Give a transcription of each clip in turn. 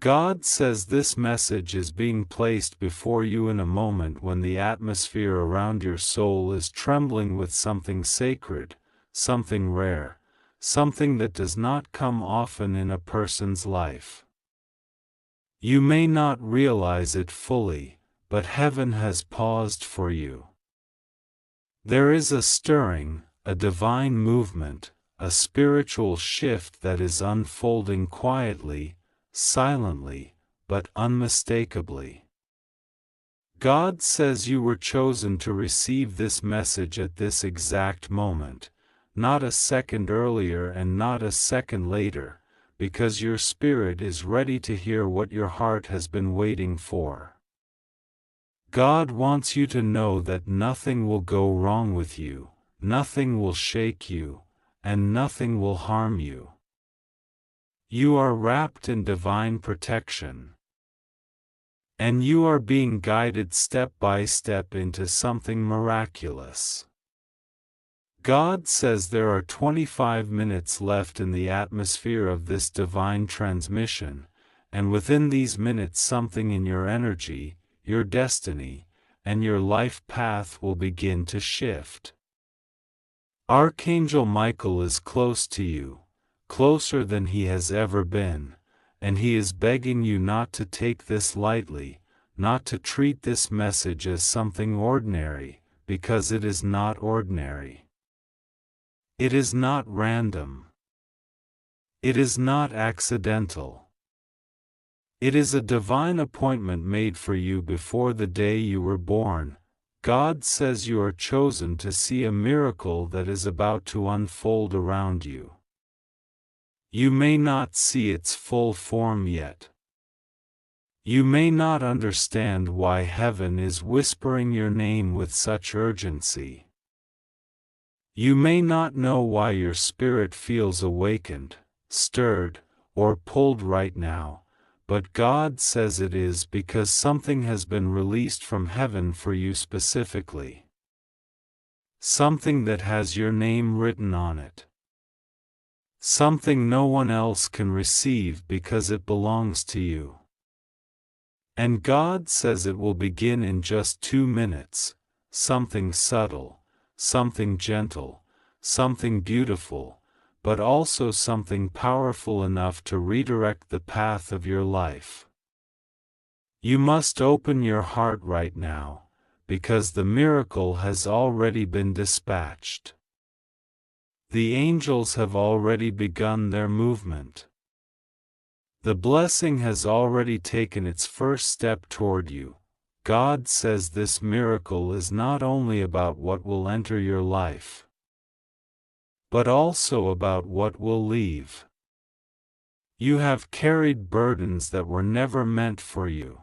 God says this message is being placed before you in a moment when the atmosphere around your soul is trembling with something sacred, something rare, something that does not come often in a person's life. You may not realize it fully, but heaven has paused for you. There is a stirring, a divine movement, a spiritual shift that is unfolding quietly, silently, but unmistakably. God says you were chosen to receive this message at this exact moment, not a second earlier and not a second later, because your spirit is ready to hear what your heart has been waiting for. God wants you to know that nothing will go wrong with you, nothing will shake you, and nothing will harm you. You are wrapped in divine protection. And you are being guided step by step into something miraculous. God says there are 25 minutes left in the atmosphere of this divine transmission, and within these minutes something in your energy, your destiny, and your life path will begin to shift. Archangel Michael is close to you, closer than he has ever been, and he is begging you not to take this lightly, not to treat this message as something ordinary, because it is not ordinary. It is not random. It is not accidental. It is a divine appointment made for you before the day you were born. God says you are chosen to see a miracle that is about to unfold around you. You may not see its full form yet. You may not understand why heaven is whispering your name with such urgency. You may not know why your spirit feels awakened, stirred, or pulled right now, but God says it is because something has been released from heaven for you specifically. Something that has your name written on it. Something no one else can receive because it belongs to you. And God says it will begin in just 2 minutes, something subtle, something gentle, something beautiful, but also something powerful enough to redirect the path of your life. You must open your heart right now, because the miracle has already been dispatched. The angels have already begun their movement. The blessing has already taken its first step toward you. God says this miracle is not only about what will enter your life, but also about what will leave. You have carried burdens that were never meant for you.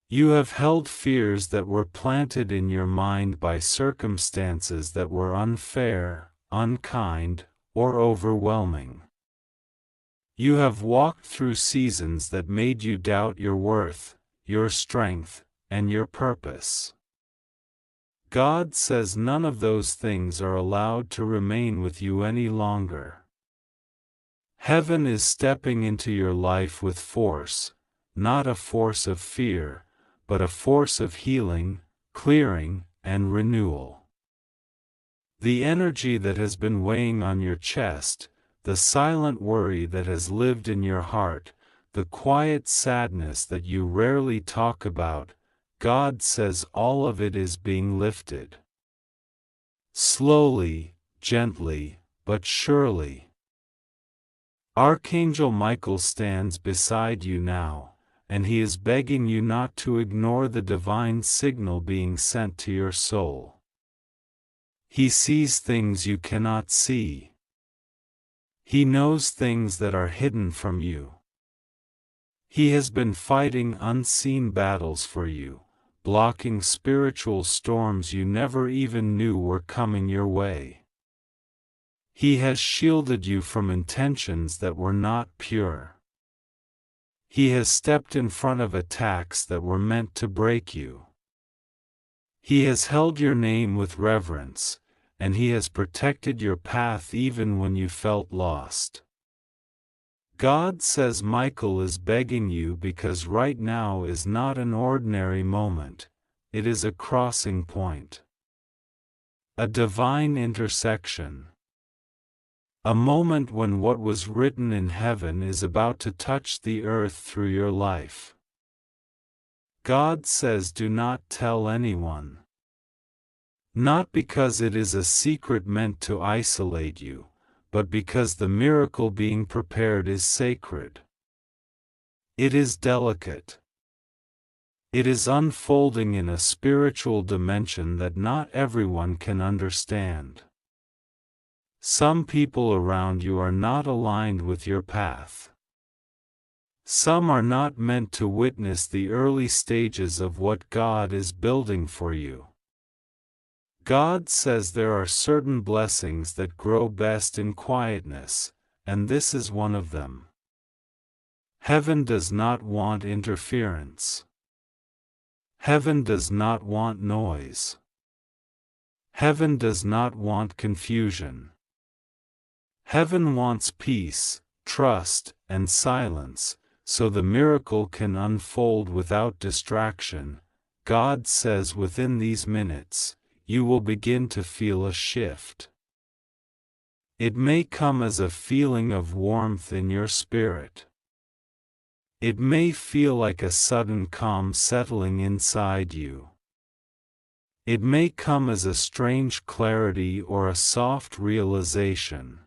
You have held fears that were planted in your mind by circumstances that were unfair, unkind, or overwhelming. You have walked through seasons that made you doubt your worth, your strength, and your purpose. God says none of those things are allowed to remain with you any longer. Heaven is stepping into your life with force, not a force of fear, but a force of healing, clearing, and renewal. The energy that has been weighing on your chest, the silent worry that has lived in your heart, the quiet sadness that you rarely talk about, God says all of it is being lifted. Slowly, gently, but surely. Archangel Michael stands beside you now, and he is begging you not to ignore the divine signal being sent to your soul. He sees things you cannot see. He knows things that are hidden from you. He has been fighting unseen battles for you, blocking spiritual storms you never even knew were coming your way. He has shielded you from intentions that were not pure. He has stepped in front of attacks that were meant to break you. He has held your name with reverence, and he has protected your path even when you felt lost. God says Michael is begging you because right now is not an ordinary moment, it is a crossing point. A divine intersection. A moment when what was written in heaven is about to touch the earth through your life. God says do not tell anyone. Not because it is a secret meant to isolate you, but because the miracle being prepared is sacred. It is delicate. It is unfolding in a spiritual dimension that not everyone can understand. Some people around you are not aligned with your path. Some are not meant to witness the early stages of what God is building for you. God says there are certain blessings that grow best in quietness, and this is one of them. Heaven does not want interference. Heaven does not want noise. Heaven does not want confusion. Heaven wants peace, trust, and silence, so the miracle can unfold without distraction. God says within these minutes, you will begin to feel a shift. It may come as a feeling of warmth in your spirit. It may feel like a sudden calm settling inside you. It may come as a strange clarity or a soft realization.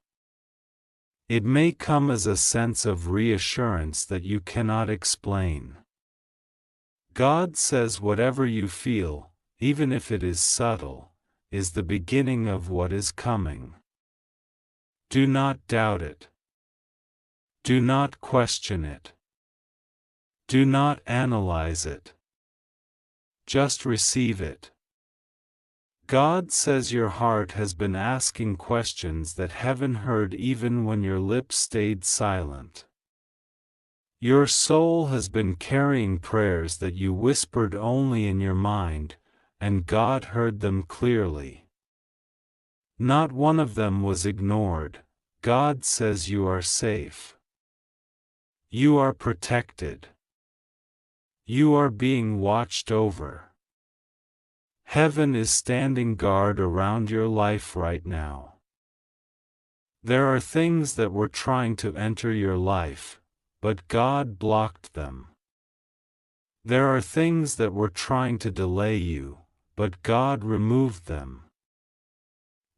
It may come as a sense of reassurance that you cannot explain. God says whatever you feel, even if it is subtle, is the beginning of what is coming. Do not doubt it. Do not question it. Do not analyze it. Just receive it. God says your heart has been asking questions that heaven heard even when your lips stayed silent. Your soul has been carrying prayers that you whispered only in your mind, and God heard them clearly. Not one of them was ignored. God says you are safe. You are protected. You are being watched over. Heaven is standing guard around your life right now. There are things that were trying to enter your life, but God blocked them. There are things that were trying to delay you, but God removed them.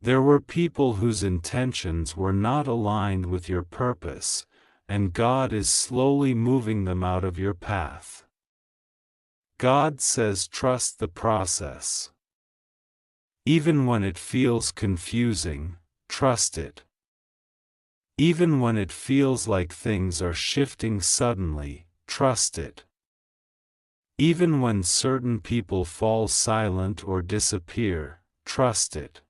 There were people whose intentions were not aligned with your purpose, and God is slowly moving them out of your path. God says trust the process. Even when it feels confusing, trust it. Even when it feels like things are shifting suddenly, trust it. Even when certain people fall silent or disappear, trust it.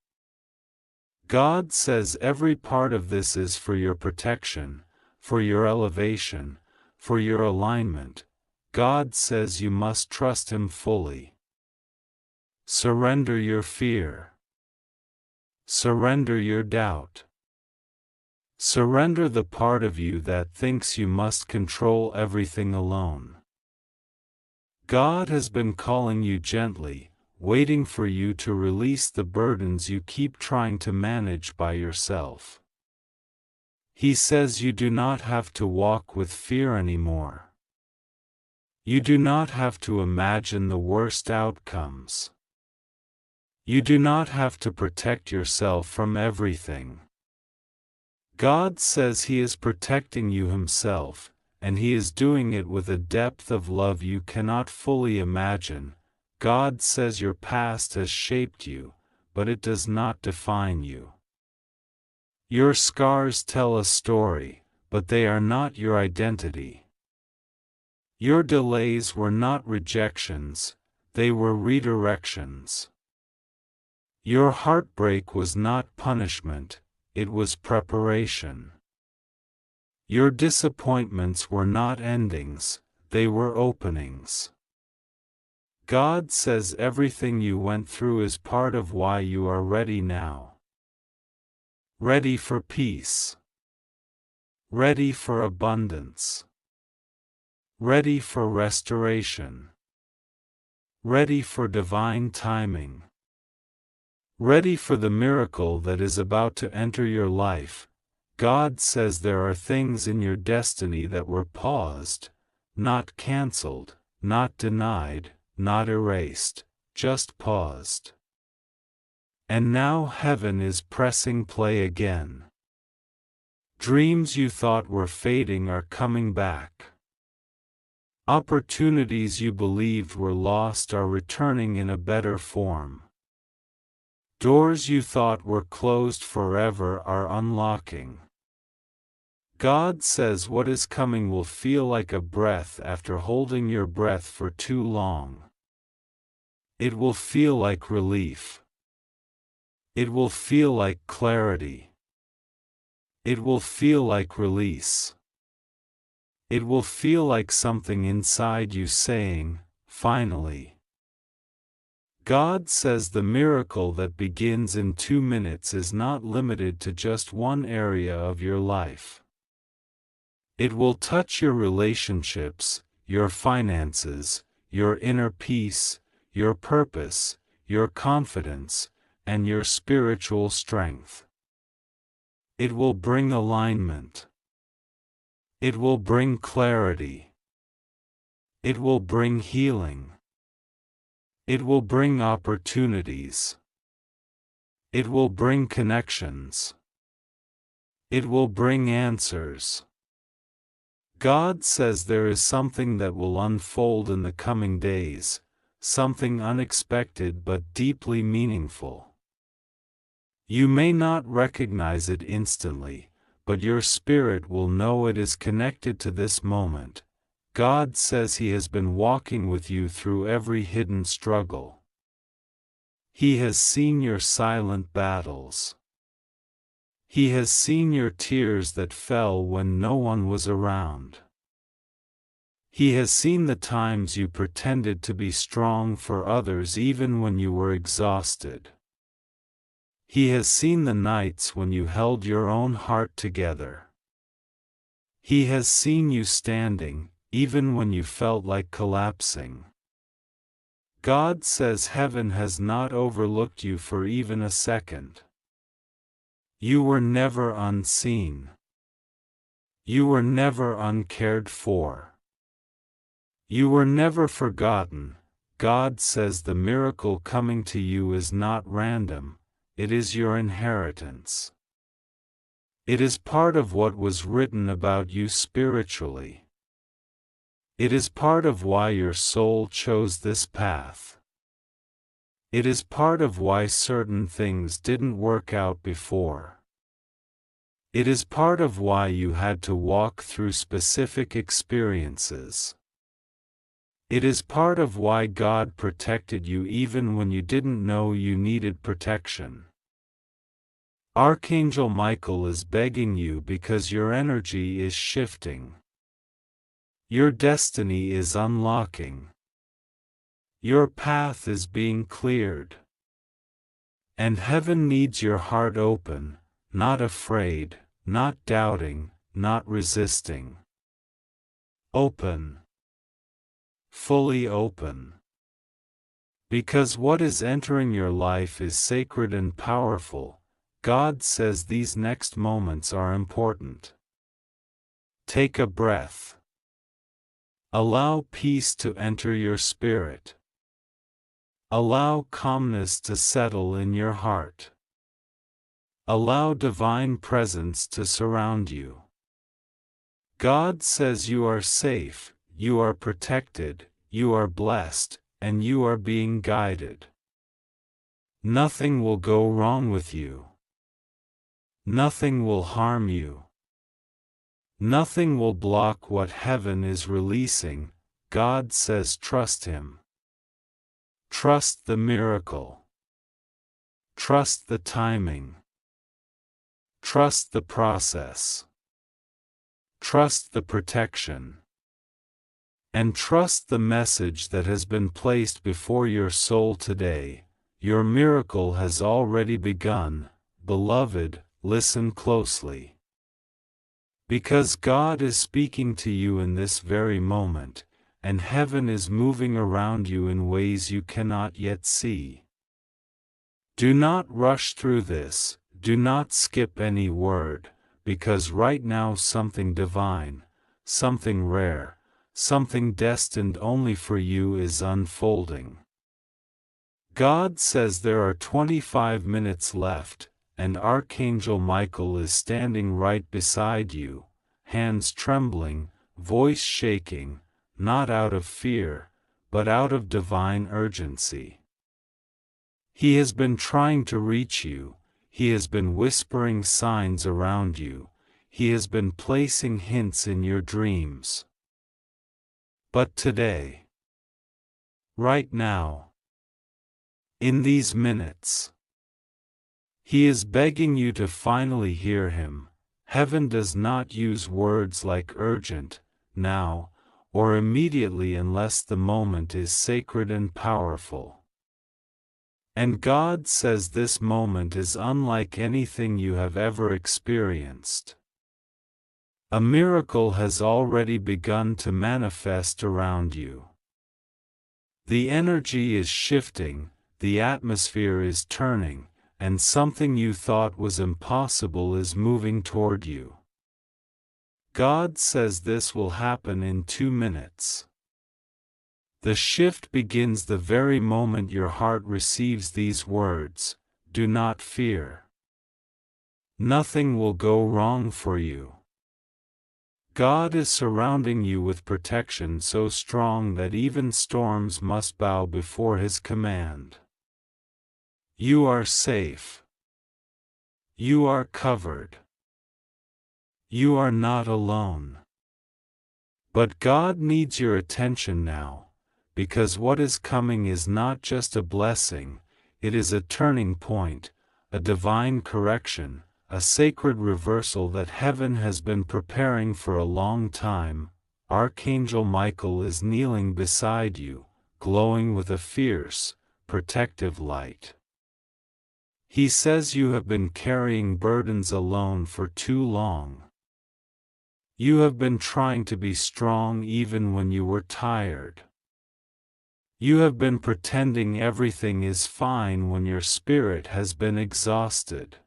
God says every part of this is for your protection, for your elevation, for your alignment. God says you must trust Him fully. Surrender your fear. Surrender your doubt. Surrender the part of you that thinks you must control everything alone. God has been calling you gently, waiting for you to release the burdens you keep trying to manage by yourself. He says you do not have to walk with fear anymore. You do not have to imagine the worst outcomes. You do not have to protect yourself from everything. God says He is protecting you Himself, and He is doing it with a depth of love you cannot fully imagine. God says your past has shaped you, but it does not define you. Your scars tell a story, but they are not your identity. Your delays were not rejections, they were redirections. Your heartbreak was not punishment, it was preparation. Your disappointments were not endings, they were openings. God says everything you went through is part of why you are ready now. Ready for peace. ready for abundance, ready for restoration, ready for divine timing, ready for the miracle that is about to enter your life. God says there are things in your destiny that were paused, not canceled, not denied, not erased, just paused. And now heaven is pressing play again. Dreams you thought were fading are coming back. Opportunities you believed were lost are returning in a better form. Doors you thought were closed forever are unlocking. God says what is coming will feel like a breath after holding your breath for too long. It will feel like relief. It will feel like clarity. It will feel like release. It will feel like something inside you saying, finally. God says the miracle that begins in 2 minutes is not limited to just one area of your life. It will touch your relationships, your finances, your inner peace, your purpose, your confidence, and your spiritual strength. It will bring alignment. It will bring clarity. It will bring healing. It will bring opportunities. It will bring connections. It will bring answers. God says there is something that will unfold in the coming days, something unexpected but deeply meaningful. You may not recognize it instantly, but your spirit will know it is connected to this moment. God says He has been walking with you through every hidden struggle. He has seen your silent battles. He has seen your tears that fell when no one was around. He has seen the times you pretended to be strong for others even when you were exhausted. He has seen the nights when you held your own heart together. He has seen you standing, even when you felt like collapsing. God says heaven has not overlooked you for even a second. You were never unseen. You were never uncared for. You were never forgotten. God says the miracle coming to you is not random, it is your inheritance. It is part of what was written about you spiritually. It is part of why your soul chose this path. It is part of why certain things didn't work out before. It is part of why you had to walk through specific experiences. It is part of why God protected you even when you didn't know you needed protection. Archangel Michael is begging you because your energy is shifting. Your destiny is unlocking. Your path is being cleared. And heaven needs your heart open, not afraid, not doubting, not resisting. Open. Fully open. Because what is entering your life is sacred and powerful, God says these next moments are important. Take a breath. Allow peace to enter your spirit. Allow calmness to settle in your heart. Allow divine presence to surround you. God says you are safe, you are protected, you are blessed, and you are being guided. Nothing will go wrong with you. Nothing will harm you. Nothing will block what heaven is releasing. God says trust Him. Trust the miracle. Trust the timing. Trust the process. Trust the protection. And trust the message that has been placed before your soul today. Your miracle has already begun, beloved, listen closely. Because God is speaking to you in this very moment, and heaven is moving around you in ways you cannot yet see. Do not rush through this, do not skip any word, because right now something divine, something rare, something destined only for you is unfolding. God says there are 25 minutes left, and Archangel Michael is standing right beside you, hands trembling, voice shaking, not out of fear, but out of divine urgency. He has been trying to reach you, he has been whispering signs around you, he has been placing hints in your dreams. But today, right now, in these minutes, he is begging you to finally hear him. Heaven does not use words like urgent, now, or immediately unless the moment is sacred and powerful. And God says this moment is unlike anything you have ever experienced. A miracle has already begun to manifest around you. The energy is shifting, the atmosphere is turning, and something you thought was impossible is moving toward you. God says this will happen in 2 minutes. The shift begins the very moment your heart receives these words, "Do not fear. Nothing will go wrong for you." God is surrounding you with protection so strong that even storms must bow before His command. You are safe. You are covered. You are not alone. But God needs your attention now, because what is coming is not just a blessing, it is a turning point, a divine correction, a sacred reversal that heaven has been preparing for a long time. Archangel Michael is kneeling beside you, glowing with a fierce, protective light. He says you have been carrying burdens alone for too long. You have been trying to be strong even when you were tired. You have been pretending everything is fine when your spirit has been exhausted.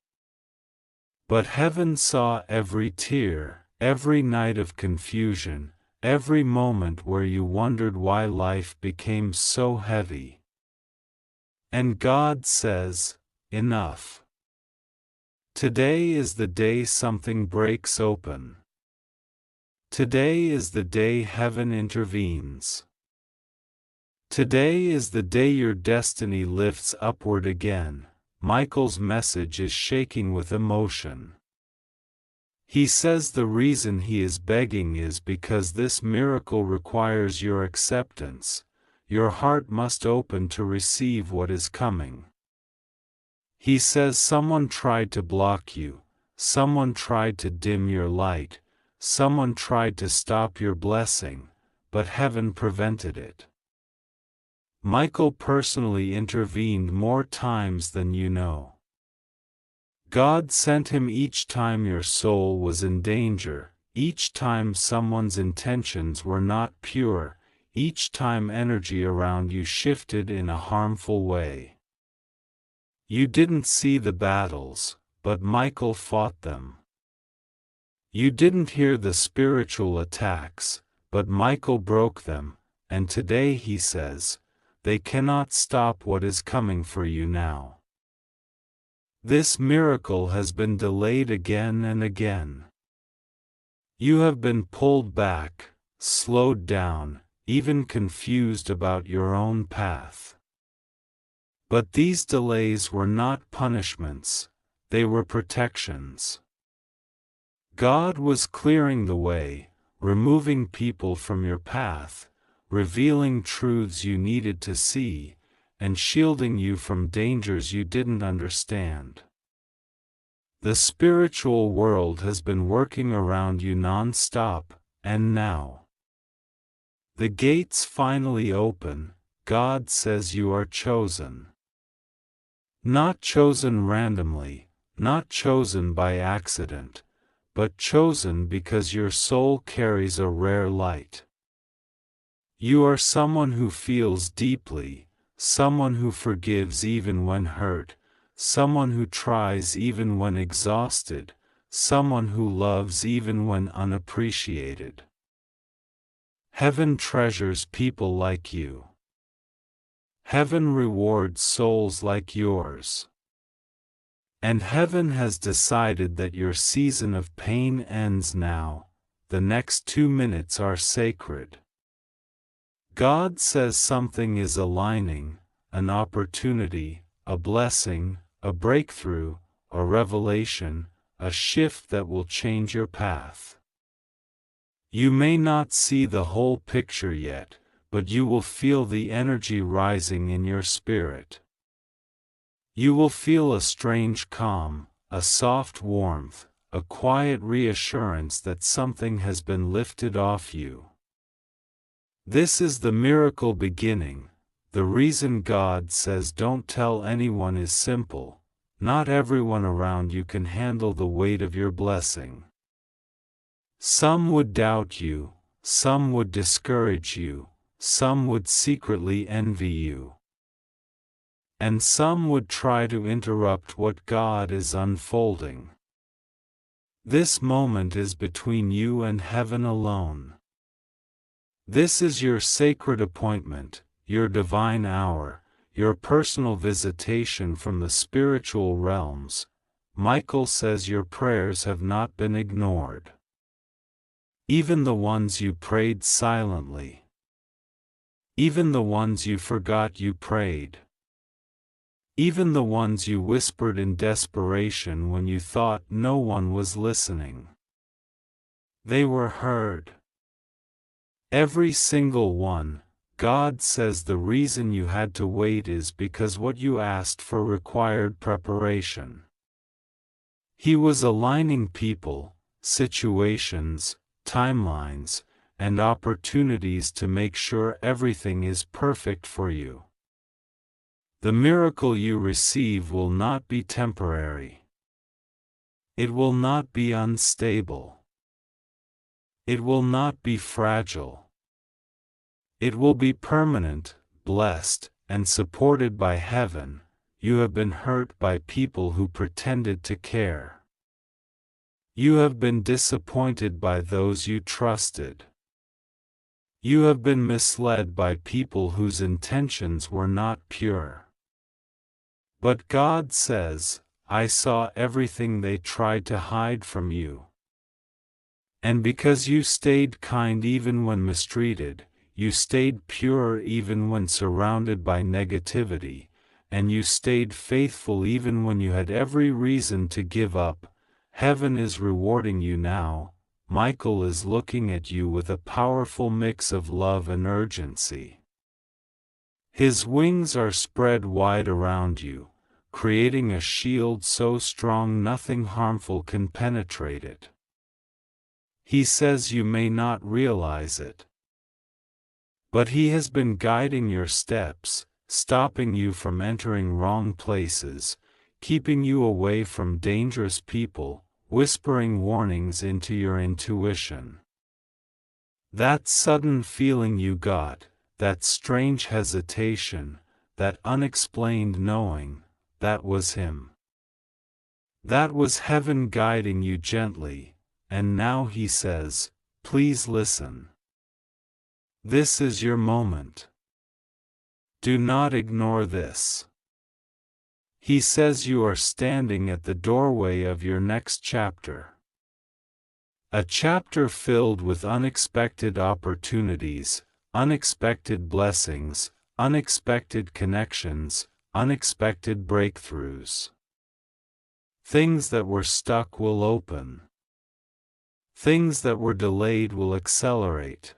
But heaven saw every tear, every night of confusion, every moment where you wondered why life became so heavy. And God says, "Enough. Today is the day something breaks open. Today is the day heaven intervenes. Today is the day your destiny lifts upward again." Michael's message is shaking with emotion. He says the reason he is begging is because this miracle requires your acceptance. Your heart must open to receive what is coming. He says someone tried to block you, someone tried to dim your light, someone tried to stop your blessing, but heaven prevented it. Michael personally intervened more times than you know. God sent him each time your soul was in danger, each time someone's intentions were not pure, each time energy around you shifted in a harmful way. You didn't see the battles, but Michael fought them. You didn't hear the spiritual attacks, but Michael broke them, and today he says, they cannot stop what is coming for you now. This miracle has been delayed again and again. You have been pulled back, slowed down, even confused about your own path. But these delays were not punishments, they were protections. God was clearing the way, removing people from your path, revealing truths you needed to see, and shielding you from dangers you didn't understand. The spiritual world has been working around you non-stop, and now the gates finally open. God says you are chosen. Not chosen randomly, not chosen by accident, but chosen because your soul carries a rare light. You are someone who feels deeply, someone who forgives even when hurt, someone who tries even when exhausted, someone who loves even when unappreciated. Heaven treasures people like you. Heaven rewards souls like yours. And heaven has decided that your season of pain ends now. The next 2 minutes are sacred. God says something is aligning, an opportunity, a blessing, a breakthrough, a revelation, a shift that will change your path. You may not see the whole picture yet, but you will feel the energy rising in your spirit. You will feel a strange calm, a soft warmth, a quiet reassurance that something has been lifted off you. This is the miracle beginning. The reason God says don't tell anyone is simple. Not everyone around you can handle the weight of your blessing. Some would doubt you, some would discourage you, some would secretly envy you. And some would try to interrupt what God is unfolding. This moment is between you and heaven alone. This is your sacred appointment, your divine hour, your personal visitation from the spiritual realms. Michael says your prayers have not been ignored. Even the ones you prayed silently. Even the ones you forgot you prayed. Even the ones you whispered in desperation when you thought no one was listening. They were heard. Every single one. God says the reason you had to wait is because what you asked for required preparation. He was aligning people, situations, timelines, and opportunities to make sure everything is perfect for you. The miracle you receive will not be temporary. It will not be unstable. It will not be fragile. It will be permanent, blessed, and supported by heaven. You have been hurt by people who pretended to care. You have been disappointed by those you trusted. You have been misled by people whose intentions were not pure. But God says, I saw everything they tried to hide from you. And because you stayed kind even when mistreated, you stayed pure even when surrounded by negativity, and you stayed faithful even when you had every reason to give up, heaven is rewarding you now. Michael is looking at you with a powerful mix of love and urgency. His wings are spread wide around you, creating a shield so strong nothing harmful can penetrate it. He says you may not realize it. But he has been guiding your steps, stopping you from entering wrong places, keeping you away from dangerous people, whispering warnings into your intuition. That sudden feeling you got, that strange hesitation, that unexplained knowing, that was him. That was heaven guiding you gently, and now he says, please listen. This is your moment. Do not ignore this. He says you are standing at the doorway of your next chapter. A chapter filled with unexpected opportunities, unexpected blessings, unexpected connections, unexpected breakthroughs. Things that were stuck will open. Things that were delayed will accelerate.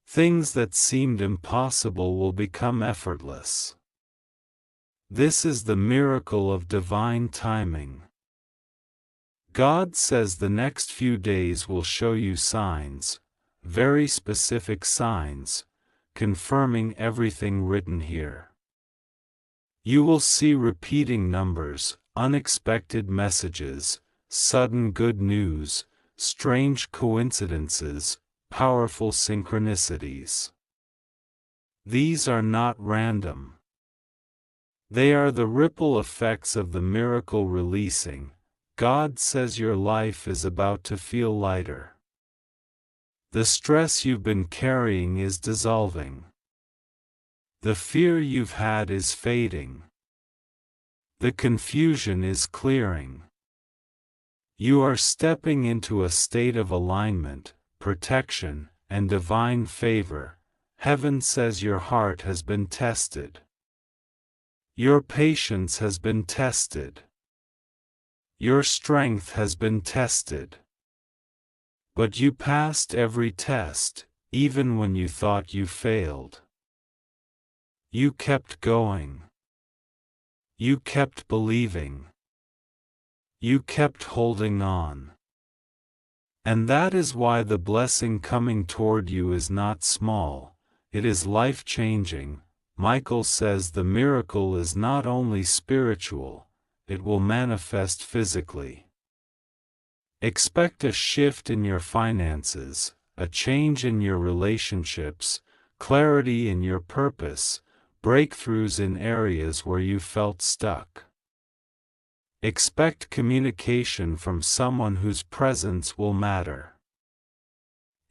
Things that seemed impossible will become effortless. This is the miracle of divine timing. God says the next few days will show you signs, very specific signs, confirming everything written here. You will see repeating numbers, unexpected messages, sudden good news, strange coincidences, powerful synchronicities. These are not random. They are the ripple effects of the miracle releasing. God says your life is about to feel lighter. The stress you've been carrying is dissolving. The fear you've had is fading. The confusion is clearing. You are stepping into a state of alignment, protection, and divine favor. Heaven says your heart has been tested. Your patience has been tested. Your strength has been tested. But you passed every test, even when you thought you failed. You kept going. You kept believing. You kept holding on. And that is why the blessing coming toward you is not small, it is life-changing. Michael says the miracle is not only spiritual, it will manifest physically. Expect a shift in your finances, a change in your relationships, clarity in your purpose, breakthroughs in areas where you felt stuck. Expect communication from someone whose presence will matter.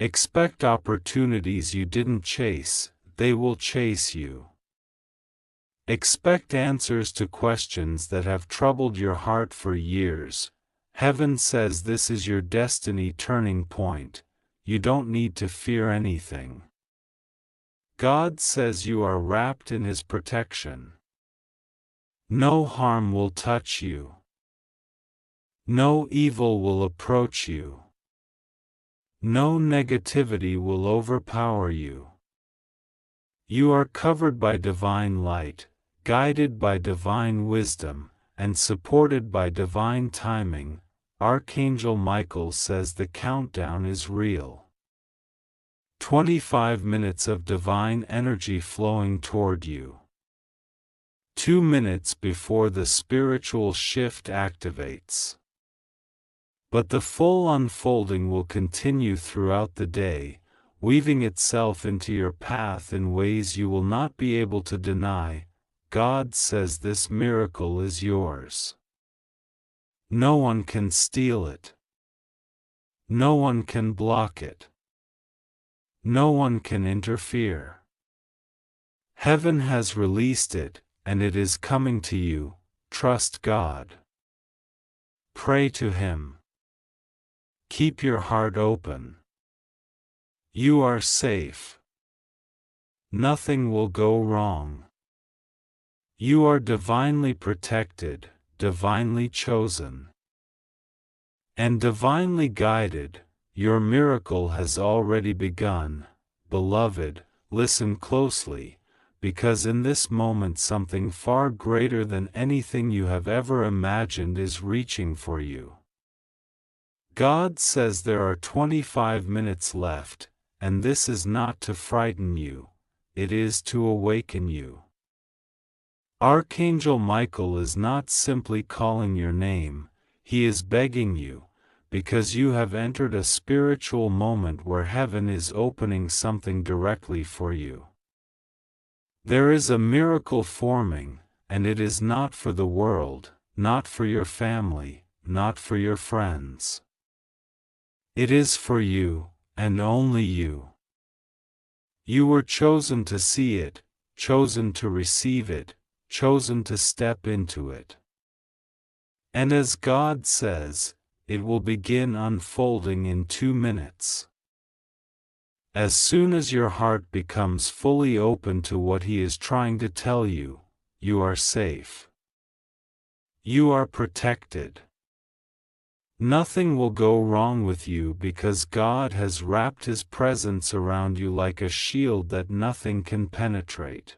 Expect opportunities you didn't chase, they will chase you. Expect answers to questions that have troubled your heart for years. Heaven says this is your destiny turning point. You don't need to fear anything. God says you are wrapped in His protection. No harm will touch you. No evil will approach you. No negativity will overpower you. You are covered by divine light, guided by divine wisdom, and supported by divine timing. Archangel Michael says the countdown is real. 25 minutes of divine energy flowing toward you. 2 minutes before the spiritual shift activates. But the full unfolding will continue throughout the day, weaving itself into your path in ways you will not be able to deny. God says this miracle is yours. No one can steal it. No one can block it. No one can interfere. Heaven has released it, and it is coming to you. Trust God. Pray to Him. Keep your heart open. You are safe. Nothing will go wrong. You are divinely protected, divinely chosen, and divinely guided. Your miracle has already begun. Beloved, listen closely, because in this moment something far greater than anything you have ever imagined is reaching for you. God says there are 25 minutes left, and this is not to frighten you, it is to awaken you. Archangel Michael is not simply calling your name, he is begging you, because you have entered a spiritual moment where heaven is opening something directly for you. There is a miracle forming, and it is not for the world, not for your family, not for your friends. It is for you, and only you. You were chosen to see it, chosen to receive it, chosen to step into it. And as God says, it will begin unfolding in 2 minutes. As soon as your heart becomes fully open to what He is trying to tell you, you are safe. You are protected. Nothing will go wrong with you because God has wrapped His presence around you like a shield that nothing can penetrate.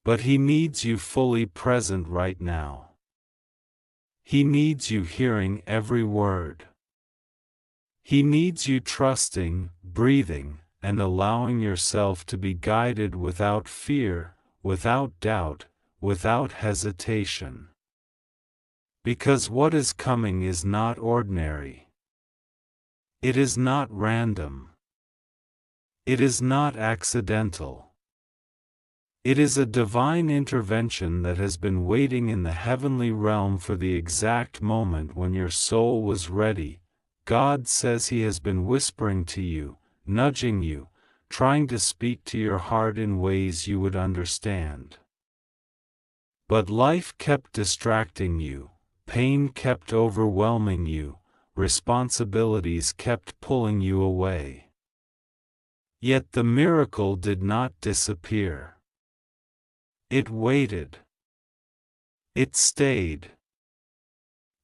But He needs you fully present right now. He needs you hearing every word. He needs you trusting, breathing, and allowing yourself to be guided without fear, without doubt, without hesitation. Because what is coming is not ordinary. It is not random. It is not accidental. It is a divine intervention that has been waiting in the heavenly realm for the exact moment when your soul was ready. God says He has been whispering to you, nudging you, trying to speak to your heart in ways you would understand. But life kept distracting you, pain kept overwhelming you, responsibilities kept pulling you away. Yet the miracle did not disappear. It waited. It stayed.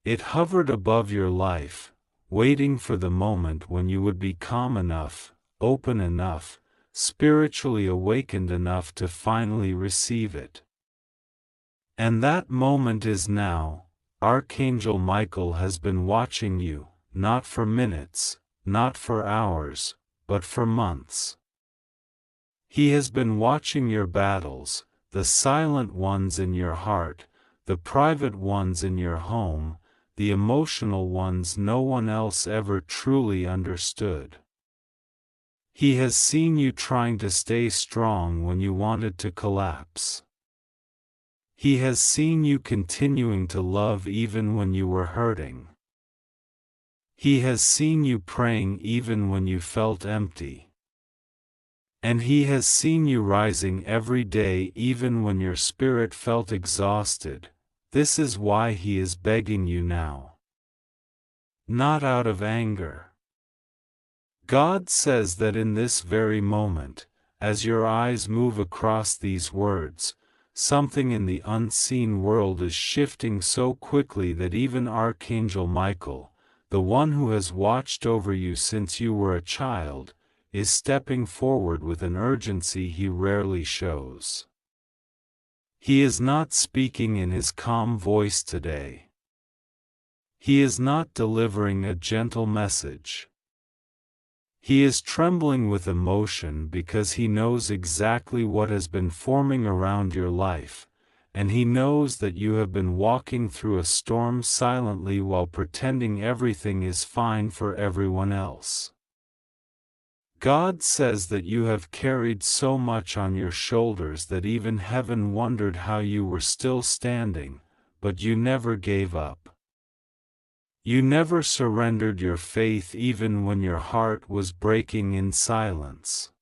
It hovered above your life, waiting for the moment when you would be calm enough, open enough, spiritually awakened enough to finally receive it. And that moment is now. Archangel Michael has been watching you, not for minutes, not for hours, but for months. He has been watching your battles, the silent ones in your heart, the private ones in your home, the emotional ones no one else ever truly understood. He has seen you trying to stay strong when you wanted to collapse. He has seen you continuing to love even when you were hurting. He has seen you praying even when you felt empty. And He has seen you rising every day even when your spirit felt exhausted. This is why He is begging you now. Not out of anger. God says that in this very moment, as your eyes move across these words, something in the unseen world is shifting so quickly that even Archangel Michael, the one who has watched over you since you were a child, is stepping forward with an urgency he rarely shows. He is not speaking in his calm voice today. He is not delivering a gentle message. He is trembling with emotion because he knows exactly what has been forming around your life, and he knows that you have been walking through a storm silently while pretending everything is fine for everyone else. God says that you have carried so much on your shoulders that even heaven wondered how you were still standing, but you never gave up. You never surrendered your faith even when your heart was breaking in silence.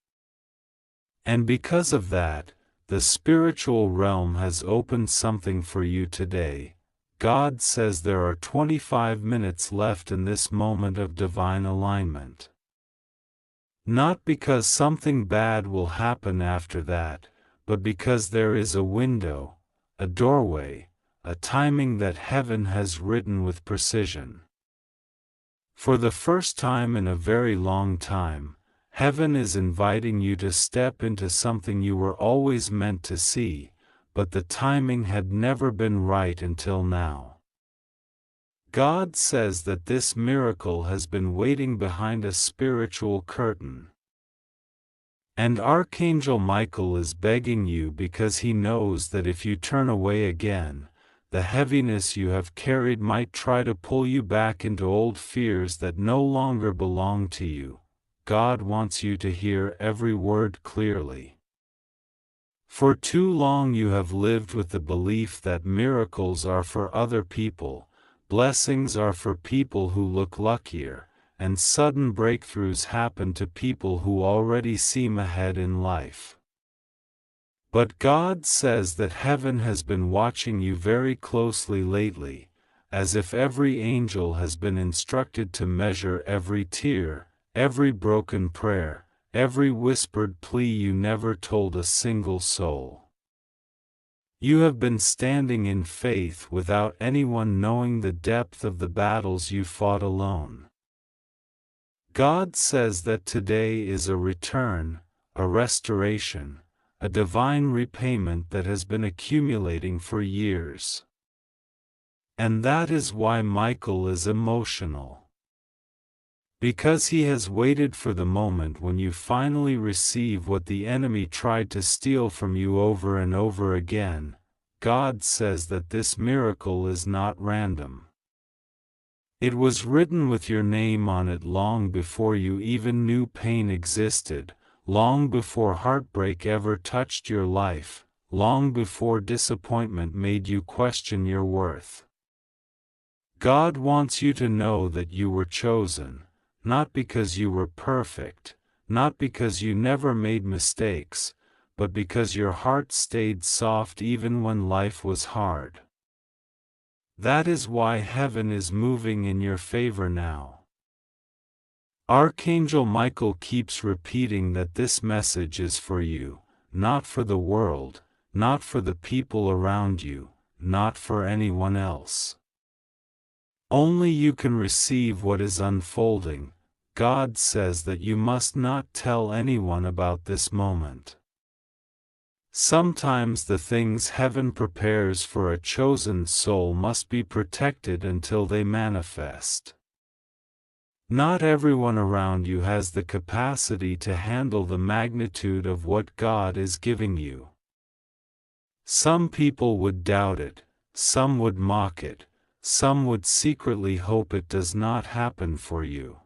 And because of that, the spiritual realm has opened something for you today. God says there are 25 minutes left in this moment of divine alignment. Not because something bad will happen after that, but because there is a window, a doorway, a timing that heaven has written with precision. For the first time in a very long time, heaven is inviting you to step into something you were always meant to see, but the timing had never been right until now. God says that this miracle has been waiting behind a spiritual curtain. And Archangel Michael is begging you because he knows that if you turn away again, the heaviness you have carried might try to pull you back into old fears that no longer belong to you. God wants you to hear every word clearly. For too long you have lived with the belief that miracles are for other people, blessings are for people who look luckier, and sudden breakthroughs happen to people who already seem ahead in life. But God says that heaven has been watching you very closely lately, as if every angel has been instructed to measure every tear, every broken prayer, every whispered plea you never told a single soul. You have been standing in faith without anyone knowing the depth of the battles you fought alone. God says that today is a return, a restoration, a divine repayment that has been accumulating for years. And that is why Michael is emotional. Because he has waited for the moment when you finally receive what the enemy tried to steal from you over and over again. God says that this miracle is not random. It was written with your name on it long before you even knew pain existed, long before heartbreak ever touched your life, long before disappointment made you question your worth. God wants you to know that you were chosen, not because you were perfect, not because you never made mistakes, but because your heart stayed soft even when life was hard. That is why heaven is moving in your favor now. Archangel Michael keeps repeating that this message is for you, not for the world, not for the people around you, not for anyone else. Only you can receive what is unfolding. God says that you must not tell anyone about this moment. Sometimes the things heaven prepares for a chosen soul must be protected until they manifest. Not everyone around you has the capacity to handle the magnitude of what God is giving you. Some people would doubt it, some would mock it, some would secretly hope it does not happen for you.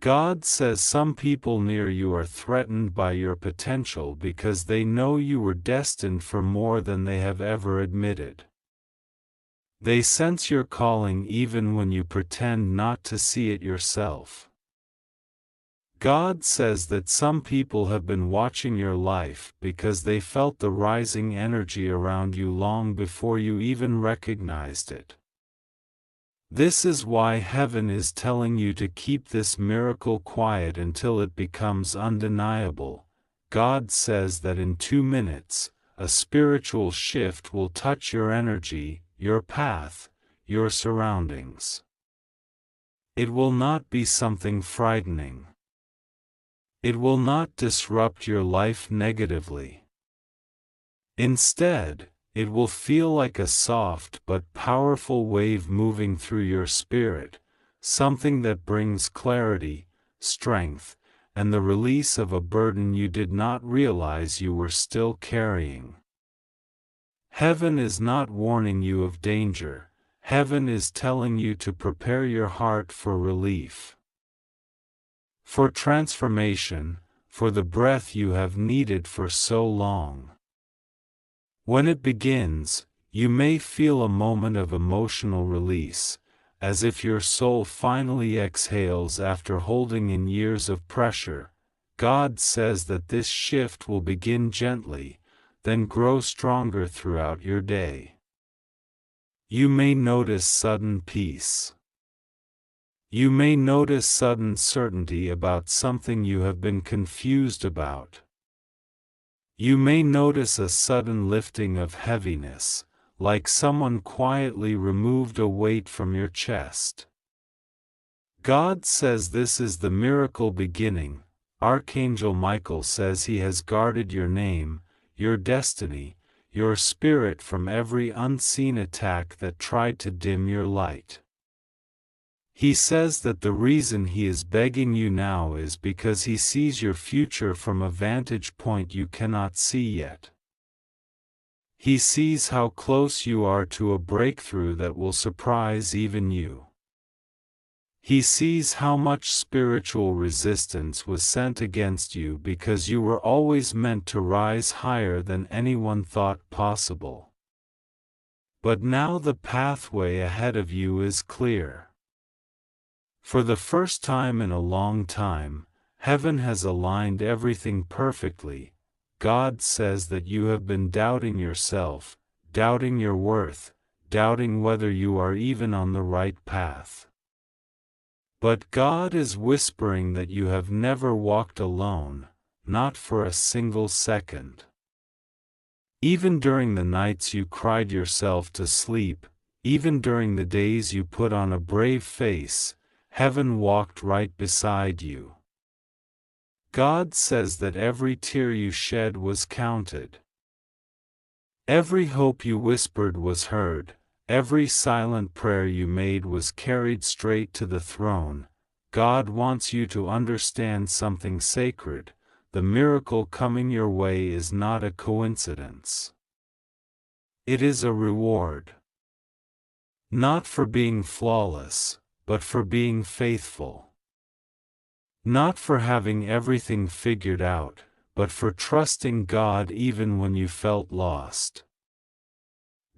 God says some people near you are threatened by your potential because they know you were destined for more than they have ever admitted. They sense your calling even when you pretend not to see it yourself. God says that some people have been watching your life because they felt the rising energy around you long before you even recognized it. This is why heaven is telling you to keep this miracle quiet until it becomes undeniable. God says that in 2 minutes, a spiritual shift will touch your energy, your path, your surroundings. It will not be something frightening. It will not disrupt your life negatively. Instead, it will feel like a soft but powerful wave moving through your spirit, something that brings clarity, strength, and the release of a burden you did not realize you were still carrying. Heaven is not warning you of danger, heaven is telling you to prepare your heart for relief, for transformation, for the breath you have needed for so long. When it begins, you may feel a moment of emotional release, as if your soul finally exhales after holding in years of pressure. God says that this shift will begin gently, then grow stronger throughout your day. You may notice sudden peace. You may notice sudden certainty about something you have been confused about. You may notice a sudden lifting of heaviness, like someone quietly removed a weight from your chest. God says this is the miracle beginning. Archangel Michael says he has guarded your name, your destiny, your spirit from every unseen attack that tried to dim your light. He says that the reason he is begging you now is because he sees your future from a vantage point you cannot see yet. He sees how close you are to a breakthrough that will surprise even you. He sees how much spiritual resistance was sent against you because you were always meant to rise higher than anyone thought possible. But now the pathway ahead of you is clear. For the first time in a long time, heaven has aligned everything perfectly. God says that you have been doubting yourself, doubting your worth, doubting whether you are even on the right path. But God is whispering that you have never walked alone, not for a single second. Even during the nights you cried yourself to sleep, even during the days you put on a brave face, heaven walked right beside you. God says that every tear you shed was counted. Every hope you whispered was heard, every silent prayer you made was carried straight to the throne. God wants you to understand something sacred. The miracle coming your way is not a coincidence. It is a reward. Not for being flawless, but for being faithful. Not for having everything figured out, but for trusting God even when you felt lost.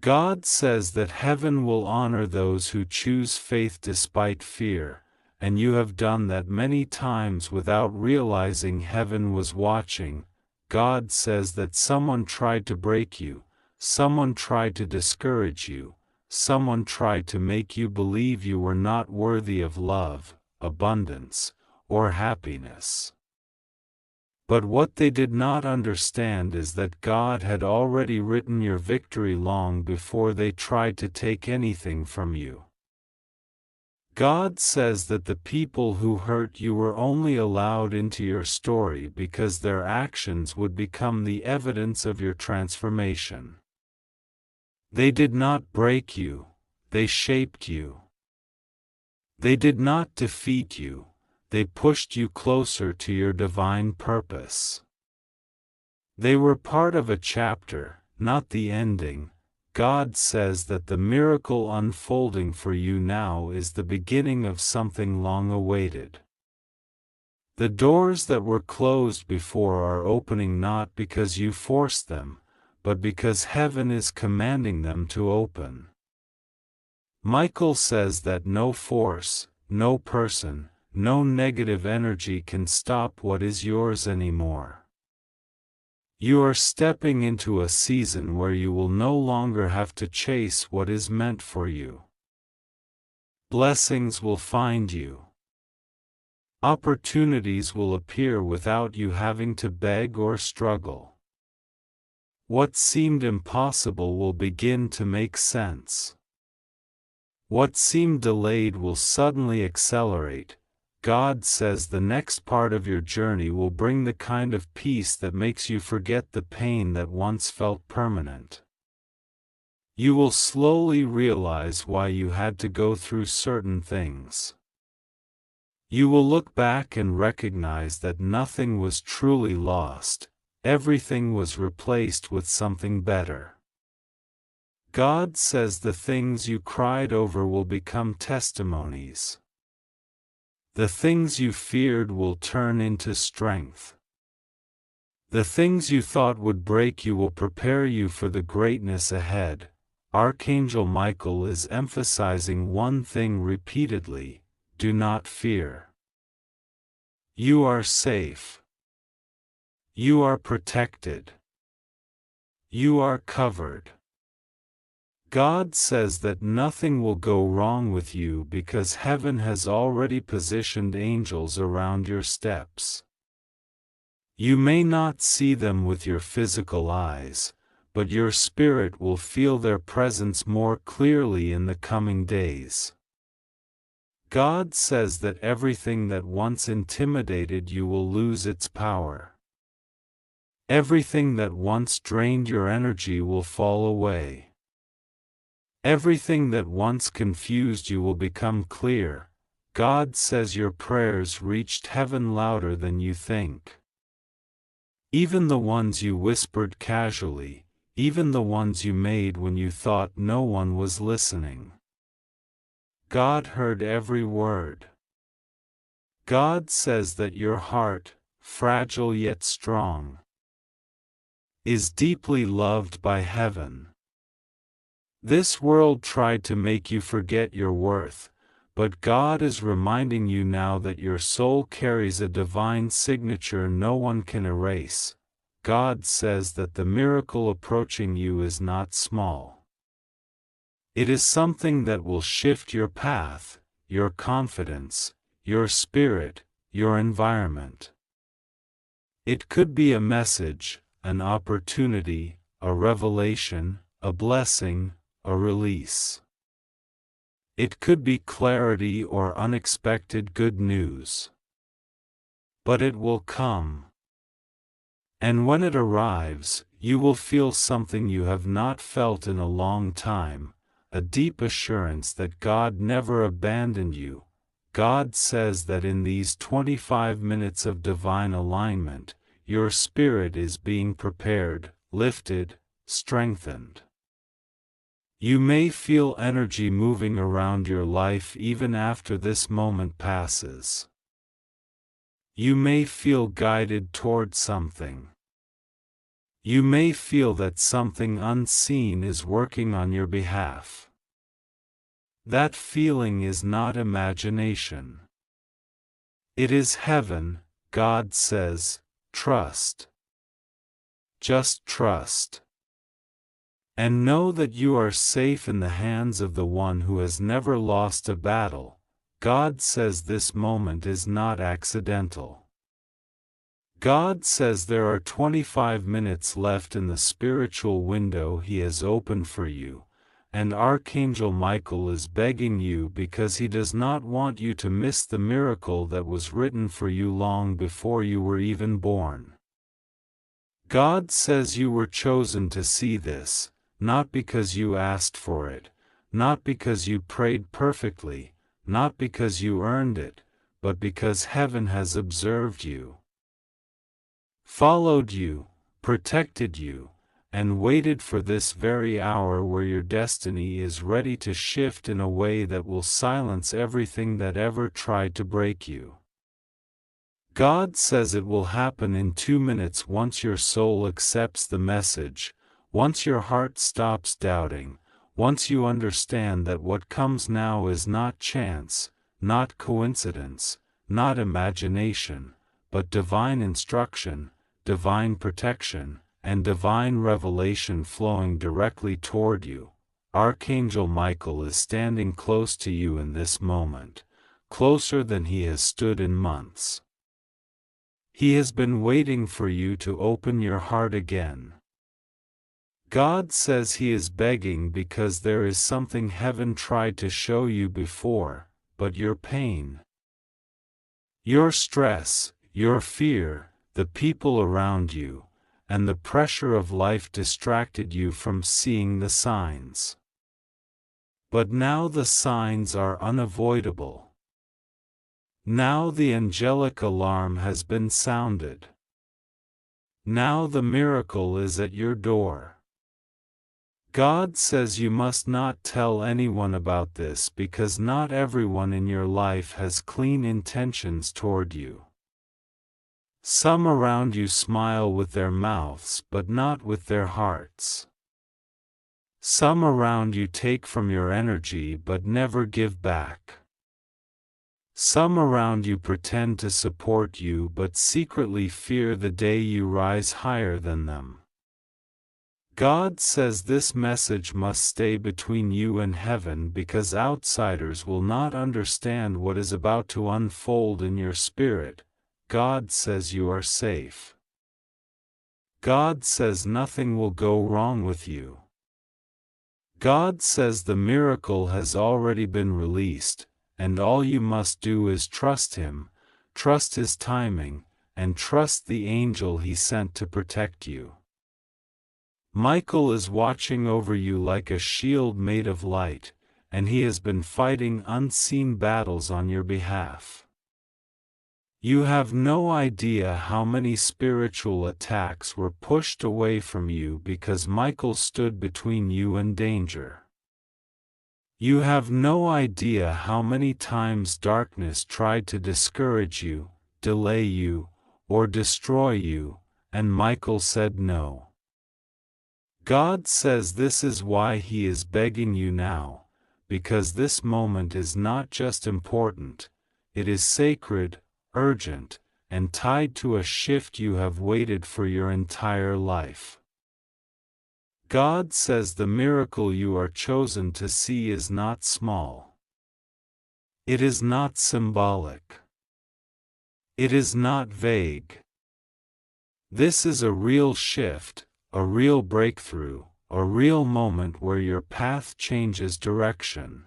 God says that heaven will honor those who choose faith despite fear, and you have done that many times without realizing heaven was watching. God says that someone tried to break you, someone tried to discourage you, someone tried to make you believe you were not worthy of love, abundance, or happiness. But what they did not understand is that God had already written your victory long before they tried to take anything from you. God says that the people who hurt you were only allowed into your story because their actions would become the evidence of your transformation. They did not break you, they shaped you. They did not defeat you, they pushed you closer to your divine purpose. They were part of a chapter, not the ending. God says that the miracle unfolding for you now is the beginning of something long awaited. The doors that were closed before are opening not because you forced them, but because heaven is commanding them to open. Michael says that no force, no person, no negative energy can stop what is yours anymore. You are stepping into a season where you will no longer have to chase what is meant for you. Blessings will find you. Opportunities will appear without you having to beg or struggle. What seemed impossible will begin to make sense. What seemed delayed will suddenly accelerate. God says the next part of your journey will bring the kind of peace that makes you forget the pain that once felt permanent. You will slowly realize why you had to go through certain things. You will look back and recognize that nothing was truly lost, everything was replaced with something better. God says the things you cried over will become testimonies. The things you feared will turn into strength. The things you thought would break you will prepare you for the greatness ahead. Archangel Michael is emphasizing one thing repeatedly: do not fear. You are safe. You are protected. You are covered. God says that nothing will go wrong with you because heaven has already positioned angels around your steps. You may not see them with your physical eyes, but your spirit will feel their presence more clearly in the coming days. God says that everything that once intimidated you will lose its power. Everything that once drained your energy will fall away. Everything that once confused you will become clear. God says your prayers reached heaven louder than you think. Even the ones you whispered casually, even the ones you made when you thought no one was listening. God heard every word. God says that your heart, fragile yet strong, is deeply loved by heaven. This world tried to make you forget your worth, but God is reminding you now that your soul carries a divine signature no one can erase. God says that the miracle approaching you is not small. It is something that will shift your path, your confidence, your spirit, your environment. It could be a message, an opportunity, a revelation, a blessing, a release. It could be clarity or unexpected good news. But it will come. And when it arrives, you will feel something you have not felt in a long time, a deep assurance that God never abandoned you. God says that in these 25 minutes of divine alignment, your spirit is being prepared, lifted, strengthened. You may feel energy moving around your life even after this moment passes. You may feel guided toward something. You may feel that something unseen is working on your behalf. That feeling is not imagination. It is heaven. God says, trust. Just trust. And know that you are safe in the hands of the one who has never lost a battle. God says this moment is not accidental. God says there are 25 minutes left in the spiritual window He has opened for you, and Archangel Michael is begging you because he does not want you to miss the miracle that was written for you long before you were even born. God says you were chosen to see this, not because you asked for it, not because you prayed perfectly, not because you earned it, but because heaven has observed you, followed you, protected you, and waited for this very hour where your destiny is ready to shift in a way that will silence everything that ever tried to break you. God says it will happen in 2 minutes once your soul accepts the message, once your heart stops doubting, once you understand that what comes now is not chance, not coincidence, not imagination, but divine instruction, divine protection, and divine revelation flowing directly toward you. Archangel Michael is standing close to you in this moment, closer than he has stood in months. He has been waiting for you to open your heart again. God says He is begging because there is something heaven tried to show you before, but your pain, your stress, your fear, the people around you, and the pressure of life distracted you from seeing the signs. But now the signs are unavoidable. Now the angelic alarm has been sounded. Now the miracle is at your door. God says you must not tell anyone about this because not everyone in your life has clean intentions toward you. Some around you smile with their mouths but not with their hearts. Some around you take from your energy but never give back. Some around you pretend to support you but secretly fear the day you rise higher than them. God says this message must stay between you and heaven because outsiders will not understand what is about to unfold in your spirit. God says you are safe. God says nothing will go wrong with you. God says the miracle has already been released, and all you must do is trust Him, trust His timing, and trust the angel He sent to protect you. Michael is watching over you like a shield made of light, and he has been fighting unseen battles on your behalf. You have no idea how many spiritual attacks were pushed away from you because Michael stood between you and danger. You have no idea how many times darkness tried to discourage you, delay you, or destroy you, and Michael said no. God says this is why He is begging you now, because this moment is not just important, it is sacred, urgent, and tied to a shift you have waited for your entire life. God says the miracle you are chosen to see is not small. It is not symbolic. It is not vague. This is a real shift, a real breakthrough, a real moment where your path changes direction.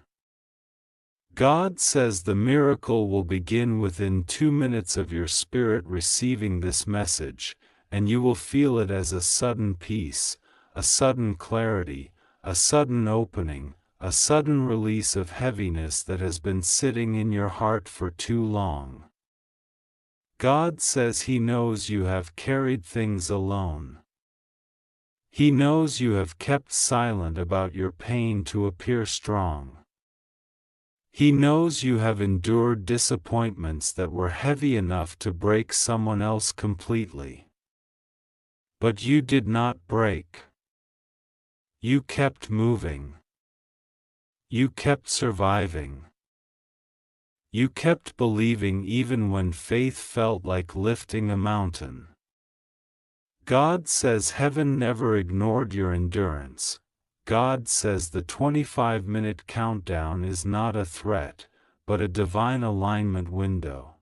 God says the miracle will begin within 2 minutes of your spirit receiving this message, and you will feel it as a sudden peace, a sudden clarity, a sudden opening, a sudden release of heaviness that has been sitting in your heart for too long. God says He knows you have carried things alone. He knows you have kept silent about your pain to appear strong. He knows you have endured disappointments that were heavy enough to break someone else completely. But you did not break. You kept moving. You kept surviving. You kept believing even when faith felt like lifting a mountain. God says heaven never ignored your endurance. God says the 25-minute countdown is not a threat, but a divine alignment window.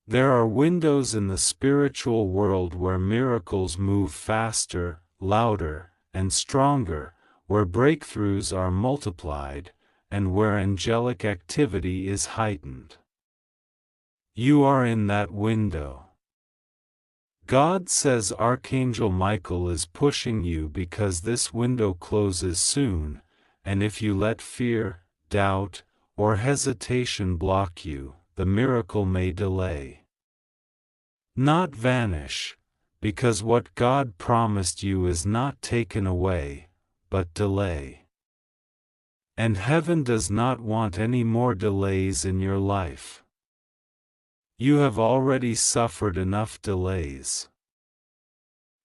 There are windows in the spiritual world where miracles move faster, louder, and stronger, where breakthroughs are multiplied, and where angelic activity is heightened. You are in that window. God says Archangel Michael is pushing you because this window closes soon, and if you let fear, doubt, or hesitation block you, the miracle may delay. Not vanish, because what God promised you is not taken away, but delay. And heaven does not want any more delays in your life. You have already suffered enough delays.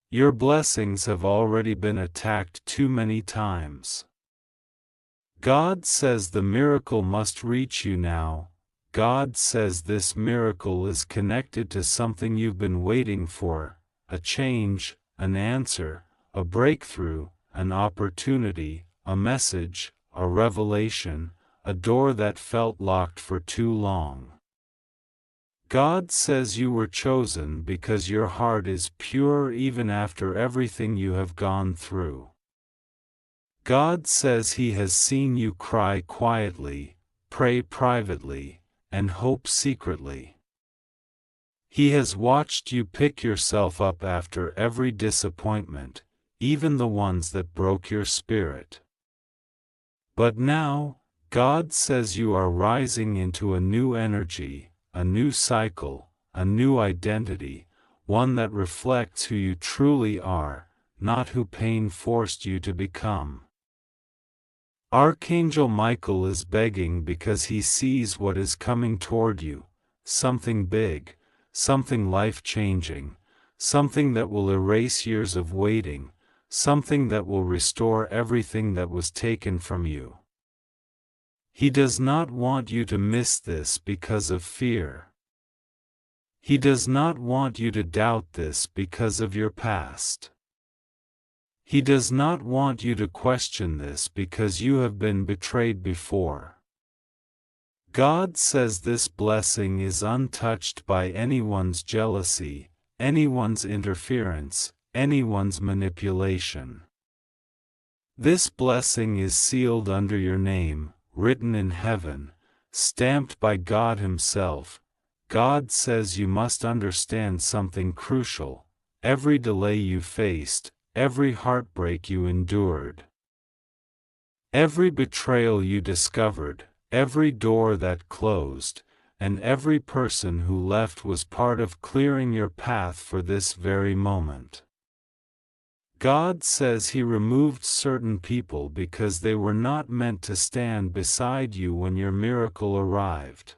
Your blessings have already been attacked too many times. God says the miracle must reach you now. God says this miracle is connected to something you've been waiting for, a change, an answer, a breakthrough, an opportunity, a message, a revelation, a door that felt locked for too long. God says you were chosen because your heart is pure even after everything you have gone through. God says He has seen you cry quietly, pray privately, and hope secretly. He has watched you pick yourself up after every disappointment, even the ones that broke your spirit. But now, God says you are rising into a new energy, a new cycle, a new identity, one that reflects who you truly are, not who pain forced you to become. Archangel Michael is begging because he sees what is coming toward you, something big, something life-changing, something that will erase years of waiting, something that will restore everything that was taken from you. He does not want you to miss this because of fear. He does not want you to doubt this because of your past. He does not want you to question this because you have been betrayed before. God says this blessing is untouched by anyone's jealousy, anyone's interference, anyone's manipulation. This blessing is sealed under your name, written in heaven, stamped by God Himself. God says you must understand something crucial: every delay you faced, every heartbreak you endured, every betrayal you discovered, every door that closed, and every person who left was part of clearing your path for this very moment. God says He removed certain people because they were not meant to stand beside you when your miracle arrived.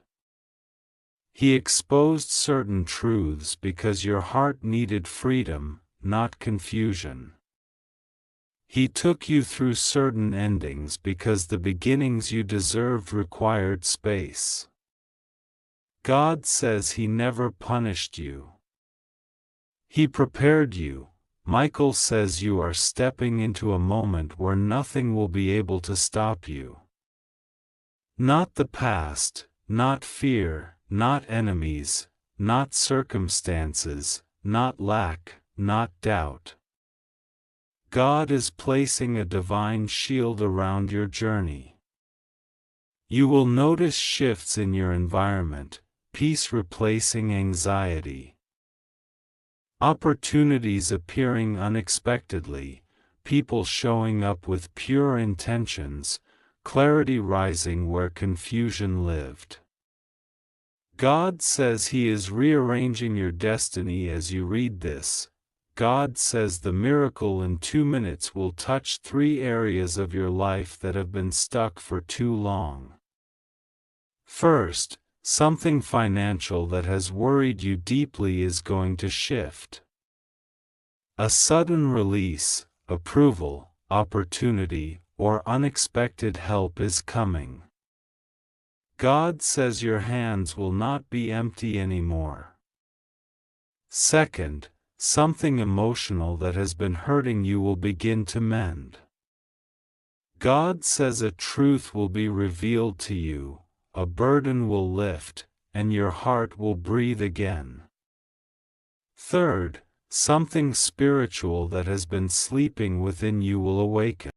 He exposed certain truths because your heart needed freedom, not confusion. He took you through certain endings because the beginnings you deserved required space. God says He never punished you. He prepared you. Michael says you are stepping into a moment where nothing will be able to stop you. Not the past, not fear, not enemies, not circumstances, not lack, not doubt. God is placing a divine shield around your journey. You will notice shifts in your environment, peace replacing anxiety. Opportunities appearing unexpectedly, people showing up with pure intentions, clarity rising where confusion lived. God says He is rearranging your destiny as you read this. God says the miracle in 2 minutes will touch 3 areas of your life that have been stuck for too long. First, something financial that has worried you deeply is going to shift. A sudden release, approval, opportunity, or unexpected help is coming. God says your hands will not be empty anymore. Second, something emotional that has been hurting you will begin to mend. God says a truth will be revealed to you, a burden will lift, and your heart will breathe again. Third, something spiritual that has been sleeping within you will awaken.